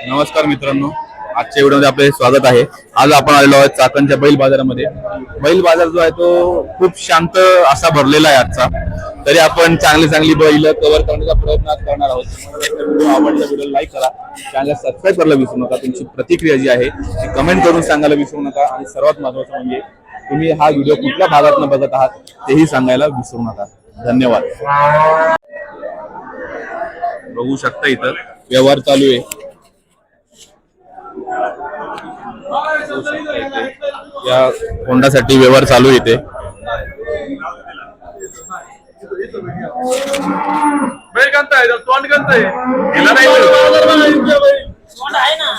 नमस्कार मित्रांनो, आजच्या व्हिडिओमध्ये आपले स्वागत आहे। आज आपण आलेलो आहोत चाकणच्या बैल बाजारामध्ये। बैल बाजार जो आहे तो खूप शांत असा भरलेला आहे आजचा। तरी आपण चांगली बैल कव्हर करण्याचा प्रयत्न करणार आहोत। व्हिडिओ आवडला व्हिडिओ लाईक करा, चॅनल सबस्क्राइब करायला विसरू नका। तुमची प्रतिक्रिया जी आहे ती कमेंट करून सांगायला विसरू नका आणि सर्वात महत्त्वाचं म्हणजे तुम्ही हा व्हिडिओ कुठल्या भागातून बघत आहात तेही सांगायला विसरू नका। धन्यवाद। बघू शकता इथं व्यवहार चालू आहे। या होंडासाठी व्यवहार चालू येते। बैल गंता आहे, तोंड गंता आहे, हिला नाही तोंड आहे ना।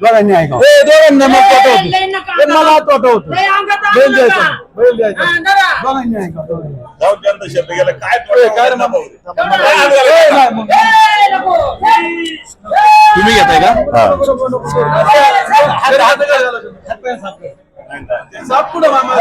दोघांनी ऐका मला तोटा होतो बैल द्यायचा बैल द्यायचा दोघांनी ऐका शब्द गेला काय काय तुम्ही घेताय का? साप कुठं मामा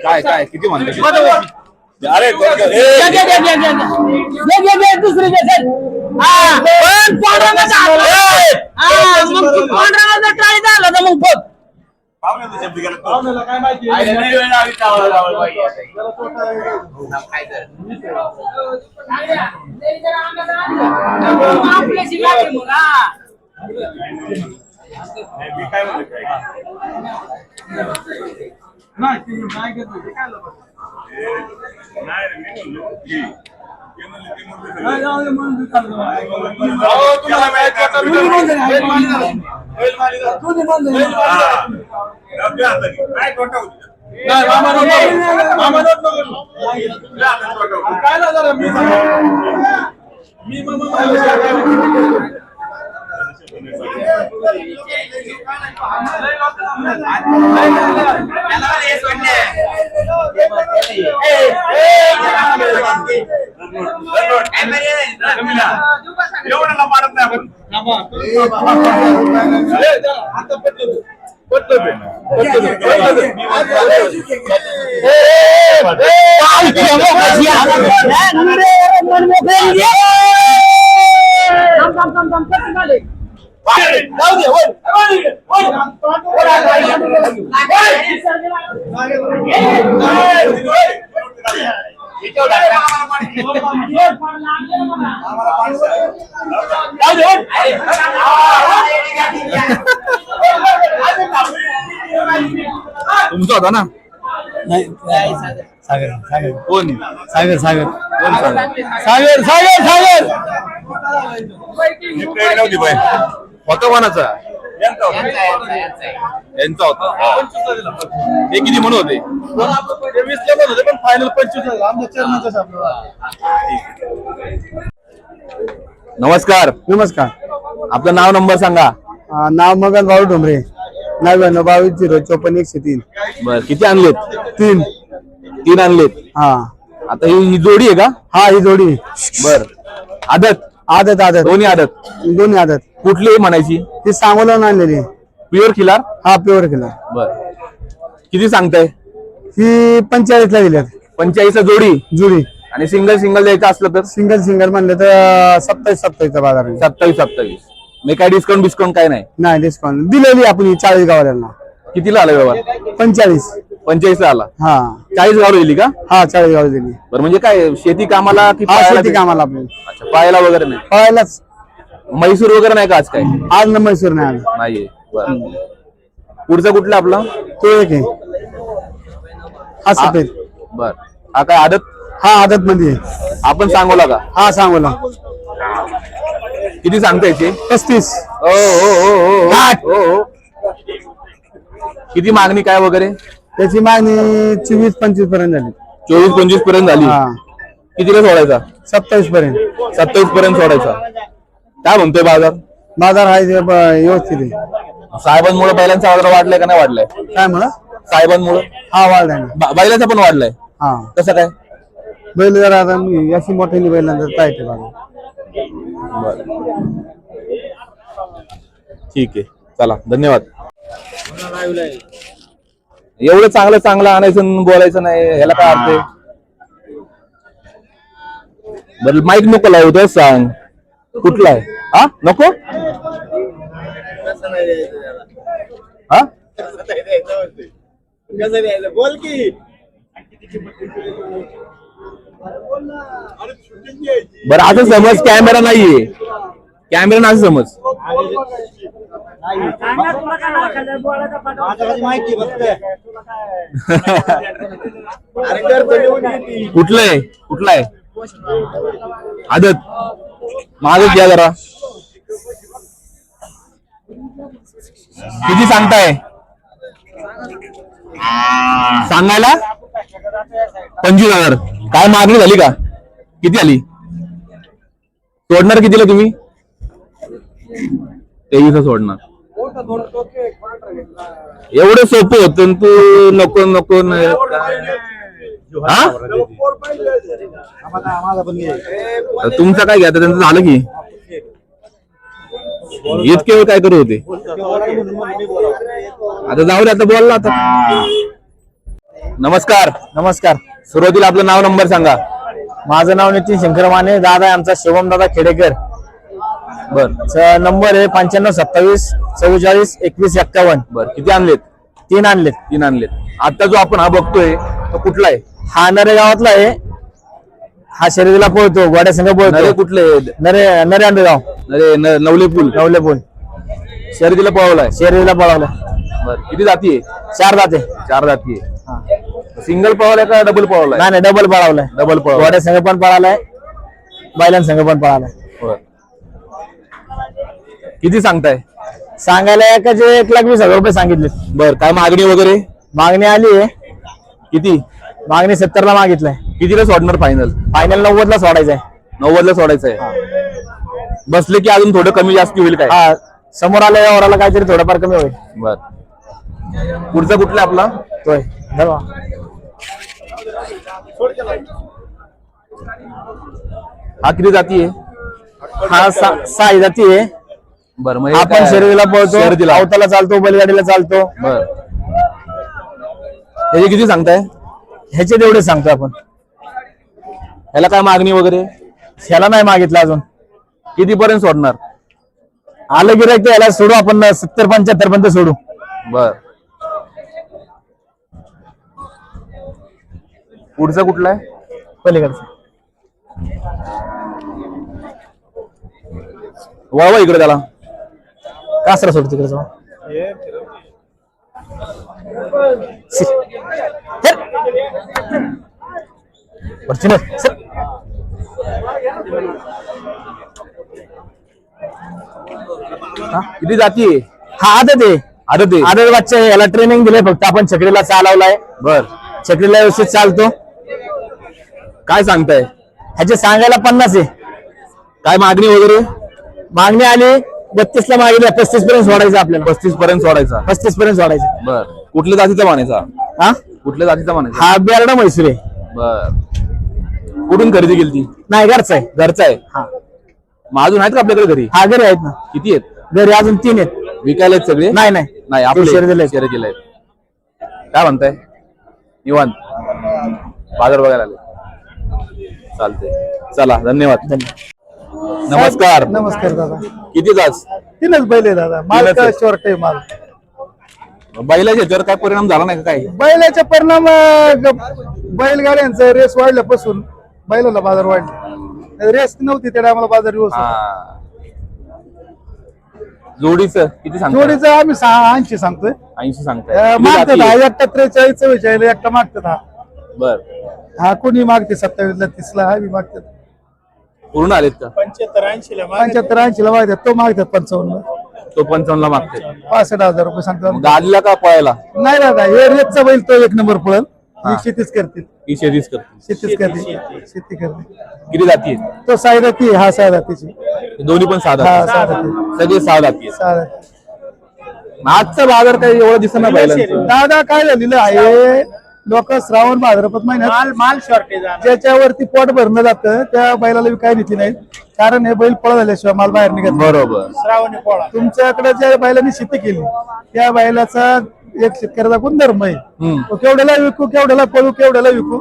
काय काय किती म्हणले? अरे दुसरी ट्राय झाला तर मग बघ शब्द गेला काय माहिती मी काय म्हणतो नाही रे मी म्हणलो की एवढ्याला मारत नाही तुमचा होता ना? नाही सागर सागर कोण? सागर सागर कोण सागर सागर सागर नव्हती बाई होता कोणाचा? यांचा होता। ते किती म्हणून होते? 20 होते पण फायनल 25 आमच्या चर्माचा नमस्कार। नमस्कार आपलं नाव नंबर सांगा। नाव मगन भाऊ डोंबरे 9922 बर, किती आणलेत? 052 आणलेत। हा आता ही जोडी आहे का? हा ही जोडी बर, आदत आदत आदत दोन्ही आदत दोन्ही आदत कुठली म्हणायची? ती सांगोला आणलेली प्युअर खिलार? हा प्युअर केला बर, किती सांगताय? ही 45 ला दिल्यात 45 जोडी जुडी आणि सिंगल द्यायचं असलं तर सिंगल सिंगल म्हणलं तर 27 चा बाजार आहे. 27 मी काय डिस्काउंट काय नाही? नाही डिस्काउंट दिलेली आपण ही 40 गावाल्यांना कितीला आला व्यवहार? 45 ला आला। हा 40 गाव दिली का? हा 40 गाव दिली बरं, म्हणजे काय शेती कामाला की हा पायाला? शेती कामाला आपली अच्छा, पायाला वगैरे नाही? पळायलाच म्हैसूर वगैरे नाही का आज? काय आज न मैसूर नाही आला नाहीये। बरं, पुढचं कुठलं आपलं? तो एक आहे हा सफेद बर, हा काय आदत? हा आदत मध्ये आपण सांगोला का? हा सांगोला किती सांगता याचे? 35 हो हो हो हो हो हो। किती मागणी काय वगैरे? त्याची मागणी 24-25 पर्यंत झाली 24-25 पर्यंत झाली। हा कितीला सोडायचा? 27 पर्यंत 27 पर्यंत सोडायचा. काय म्हणतोय बाजार? बाजार आहे ते व्यवस्थित आहे. साहेबांमुळे बैलांचा बाजार वाढलाय का नाही वाढलाय? काय म्हणा साहेबांमुळे हा वाढलाय ना. बैलांचा पण वाढलाय. हा कसं काय? बैल जरा आता अशी मोठ्याने बैलांतर टाईट आहे बाजार. ठीक आहे, चला धन्यवाद. एवढं चांगलं चांगलं आणायचं आणि बोलायचं नाही, ह्याला काय अर्थ आहे? बरं माईक नको लावू तर सांग कुठला आहे. हा नको हा बोल की बरं असं समज कॅमेरा नाहीये, कॅमेरा नाही समज. माहिती कुठलं आहे कुठला आहे? आदत माझच घ्या जरा. किती सांगताय सांगायला? 25,000. काय मागणी झाली का? किती आली? सोडणार कितीला तुम्ही? 23 सोडणार. एवढं सोपं होतं तू नको नको हा तुमचं काय घ्या त्यांचं झालं की इतके वेळ काय करू होते. आता जाऊ दे, आता बोलला आता. नमस्कार. नमस्कार. सुरुवातीला आपलं नाव नंबर सांगा. माझं नाव नितीन शंकर माने. दादा आहे आमचा शिवम दादा खेडेकर. बर नंबर आहे 95 27 44 21 51. बर किती आणलेत? 3 आणलेत. 3 आणलेत. आता जो आपण हा बघतोय तो कुठला आहे? हा नरे गावातला आहे. हा शर्यतीला पळतो, गोड्या संघ नरे पळतो. कुठले? नरे नरे आंबेगाव नरे नवले पूल नवले बोल शर्यतीला पळवलाय. शर्यतीला पळवलं. बर किती जाती आहे? 4 जाते. 4 जाती आहे. सिंगल पळवलाय का डबल पळवलाय? नाही डबल पळवलाय. डबल पळवलाय. गोड्या संघ पण पळालाय, बैलांसंघ पण पळालाय. बर. किती सांगताय? सांगायला एकाचे 1,20,000 रुपये सांगितले. बर काय मागणी वगैरे? मागणी आली आहे. किती? मागणी 70 ला मागितलंय. कितीला सोडणार फायनल? फायनल 90 ला सोडायचंय. 90 ला सोडायचंय. बसले की अजून थोडं कमी जास्त होईल काय? हा समोर आल्या व्यवहाराला काहीतरी थोडंफार कमी होईल. बर. पुढचा कुठला आपला? तोय धन्यवाद. हा किती जाती आहे? हा 6 जाती आहे. बर मग आपण शर्यतीला पळतो, शर्यतीला. अवताला चालतो, बैलगाडीला चालतो. बर त्याचे किती सांगताय? ह्याचे तेवढे सांगतो आपण. ह्याला काय मागणी वगैरे? ह्याला नाही मागितलं अजून. किती पर्यंत सोडणार? आलं गिरायक याला सोडू आपण 70-75 पर्यंत सोडू. बर. पुढचा कुठला आहे? पलीकडचं वळवा इकडे त्याला. कासरा सोडू तिकडे जाऊ. किती जाती आहे? हा आदत आहे. आदत आहे. आदत बच्चा आहे. याला ट्रेनिंग दिले फक्त आपण छकडीला चालवलाय. बर छकडीला व्यवस्थित चालतो. काय सांगताय? ह्याचे सांगायला 50 आहे. काय मागणी वगैरे? मागणी आली 32 ला मागितली. 35 पर्यंत सोडायचं आपल्याला. 35 पर्यंत सोडायचा. 35 पर्यंत सोडायचं. बर कुठल्या जातीचा मानायचा? हा कुठल्या जातीचा मानायचा? हा बेरडा म्हैसूर आहे. बर कुठून खरेदी केली ती? नाही घरचा आहे. घरचा आहे. हा मग अजून आहेत का आपल्याकडे घरी? हा घरी आहेत ना. किती आहेत? घरी अजून 3 आहेत. विकायला आहेत सगळे? नाही नाही नाही आपले शर्यतीला आहेत. शर्यतीला आहेत. काय म्हणताय? निवांत बाजार बघायला आले. चालते चला धन्यवाद. नमस्कार. नमस्कार दादा. किती तास? 3च बैल आहे दादा. माल तीनच का आहे. शॉर्ट आहे माल. बैलाच्या ह्याच्यावर काय परिणाम झाला नाही का काय? बैलाचा परिणाम बैलगाड्यांचा रेस वाढल्यापासून बैलाला बाजार वाढले. रेस नव्हती त्या टायमाला बाजार व्यवस्थित. हा. जोडीचं किती सांगताय? जोडीचं आम्ही 80 सांगतोय. 80 सांगताय. किती मागतात जाती हा आहे? एकटा 43 44 एकटा मागतात हा. बर हा कोणी मागते 27 ला 30 ला हा बी मागतात. पूर्ण आलेत का? 75 80 ला मागतात. तो मागतात 55 ला. तो 55 ला मागते. 65,000 रुपये सांगतात. गाडीला का पळायला? नाही दादा हे रेसचा बैल तो 1 नंबर पळल. ही शेतीच करतील. ही शेतीच करते. शेतीच करते. शेती करते. किती जाती आहेत? तो साई जाती हा साई जातीची. दोन्ही पण सहा हा जाती. सहा जाती. सगळे सहा जाती आहेत. सहा जाती. आजचा बाजार काही एवढा दिसत नाही बैलांचं. दादा काय झालेलं आहे, लोक श्रावण भाद्रपद महिन्यात माल शॉर्टेज ज्याच्यावरती पोट भरणं जातं त्या बैलाला विकाय नीती नाही, कारण हे बैल पळ झाल्याशिवाय माल बाहेर निघत नाही. बरोबर. श्रावणी पोळा तुमच्याकडे ज्या बैलांनी शेती केली त्या बैलाचा एक शेतकऱ्याचा गुणधर्म आहे, तो केवढ्याला विकू, केवढ्याला पळू, केवढ्याला विकू,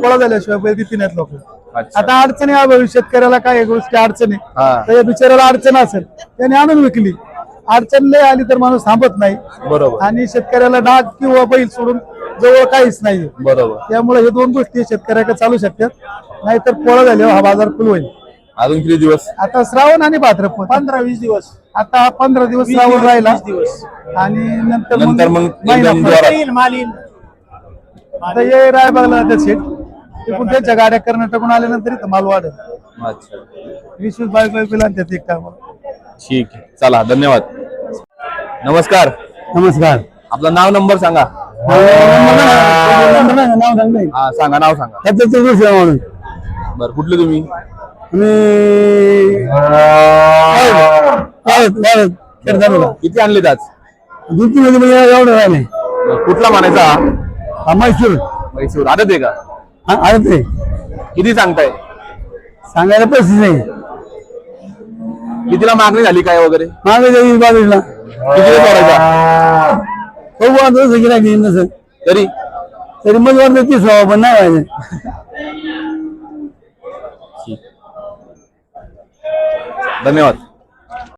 पोळा झाल्याशिवाय बैल देती नाहीत लोक. अच्छा. आता अडचणी अभावी शेतकऱ्याला काय गोष्टी अडचणी, हा. तर या बिचाराला अडचण असेल त्याने आणून विकली. अडचण लय आली तर माणूस थांबत नाही, बरोबर. आणि शेतकऱ्याला डाग किंवा बैल सोडून जवळ काहीच नाही. बरोबर. त्यामुळे हे दोन गोष्टी शेतकऱ्याकडे चालू शकतात, नाहीतर पोळा झाल्यावर हा बाजार फुल होईल. अजून किती दिवस? आता श्रावण आणि भाद्रपद 15-20 दिवस आता 15 दिवस श्रावण राहिला, 20 दिवस आणि नंतर नंतर मग महिना एकदम फरक. जोरात. येईल माल येईल. आता हे रायबागला त्या सेट तिकडून त्यांच्या गाड्या कर्नाटकून आल्यानंतर इथं माल वाढेल. अच्छा. 20-20 बाईक आणतात एक टायमाला. ठीक आहे, चला धन्यवाद. नमस्कार. नमस्कार. आपलं नाव नंबर सांगा. नाव सांगताय हा सांगा, नाव सांगा. म्हणून बरं, कुठले तुम्ही? किती आणलेत आज? एवढं राहिले बरं, कुठला म्हणायचा हा? मैसूर. म्हैसूर. आदत आहे का? आलं ते किती सांगताय? सांगायला पैसे नाही, कितीला मागणी झाली काय वगैरे? मागे बाजूला कितीला सोडायचा तरी? तरी मग वाटतं 30 पण नाही व्हायचं. धन्यवाद.